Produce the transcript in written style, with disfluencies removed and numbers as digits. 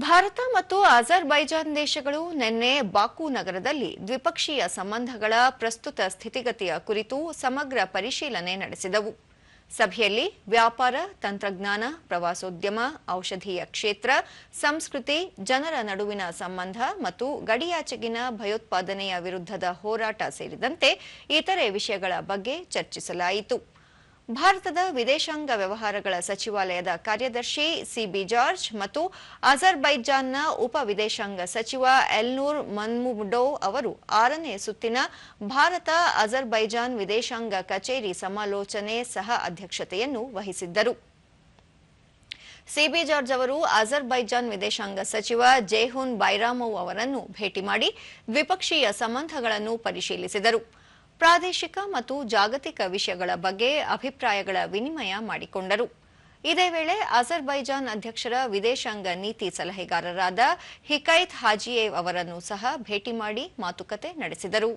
ಭಾರತ ಮತ್ತು ಅಜರ್ಬೈಜಾನ್ ದೇಶಗಳು ನಿನ್ನೆ ಬಾಕು ನಗರದಲ್ಲಿ ದ್ವಿಪಕ್ಷೀಯ ಸಂಬಂಧಗಳ ಪ್ರಸ್ತುತ ಸ್ಥಿತಿಗತಿಯ ಕುರಿತು ಸಮಗ್ರ ಪರಿಶೀಲನೆ ನಡೆಸಿದವು. ಸಭೆಯಲ್ಲಿ ವ್ಯಾಪಾರ, ತಂತ್ರಜ್ಞಾನ, ಪ್ರವಾಸೋದ್ಯಮ, ಔಷಧೀಯ ಕ್ಷೇತ್ರ, ಸಂಸ್ಕೃತಿ, ಜನರ ನಡುವಿನ ಸಂಬಂಧ ಮತ್ತು ಗಡಿಯಾಚೆಗಿನ ಭಯೋತ್ಪಾದನೆಯ ವಿರುದ್ಧದ ಹೋರಾಟ ಸೇರಿದಂತೆ ಇತರೆ ವಿಷಯಗಳ ಬಗ್ಗೆ ಚರ್ಚಿಸಲಾಯಿತು. ಭಾರತದ ವಿದೇಶಾಂಗ ವ್ಯವಹಾರಗಳ ಸಚಿವಾಲಯದ ಕಾರ್ಯದರ್ಶಿ ಸಿಬಿ ಜಾರ್ಜ್ ಮತ್ತು ಅಜರ್ಬೈಜಾನ್ನ ಉಪ ವಿದೇಶಾಂಗ ಸಚಿವ ಎಲ್ನೂರ್ ಮನ್ಮುಡೋವ್ ಅವರು 6ನೇ ಸುತ್ತಿನ ಭಾರತ ಅಜರ್ಬೈಜಾನ್ ವಿದೇಶಾಂಗ ಕಚೇರಿ ಸಮಾಲೋಚನೆ ಸಹ ಅಧ್ಯಕ್ಷತೆಯನ್ನು ವಹಿಸಿದ್ದರು. ಸಿಬಿ ಜಾರ್ಜ್ ಅವರು ಅಜರ್ಬೈಜಾನ್ ವಿದೇಶಾಂಗ ಸಚಿವ ಜೇಹುನ್ ಬೈರಾಮೋವ್ ಅವರನ್ನು ಭೇಟಿ ಮಾಡಿ ದ್ವಿಪಕ್ಷೀಯ ಸಂಬಂಧಗಳನ್ನು ಪರಿಶೀಲಿಸಿದರು. ಪ್ರಾದೇಶಿಕ ಮತ್ತು ಜಾಗತಿಕ ವಿಷಯಗಳ ಬಗ್ಗೆ ಅಭಿಪ್ರಾಯಗಳ ವಿನಿಮಯ ಮಾಡಿಕೊಂಡರು. ಇದೇ ವೇಳೆ ಅಜರ್ಬೈಜಾನ್ ಅಧ್ಯಕ್ಷರ ವಿದೇಶಾಂಗ ನೀತಿ ಸಲಹೆಗಾರರಾದ ಹಿಕೈತ್ ಹಾಜಿಯೇವ್ ಅವರನ್ನು ಸಹ ಭೇಟಿ ಮಾಡಿ ಮಾತುಕತೆ ನಡೆಸಿದರು.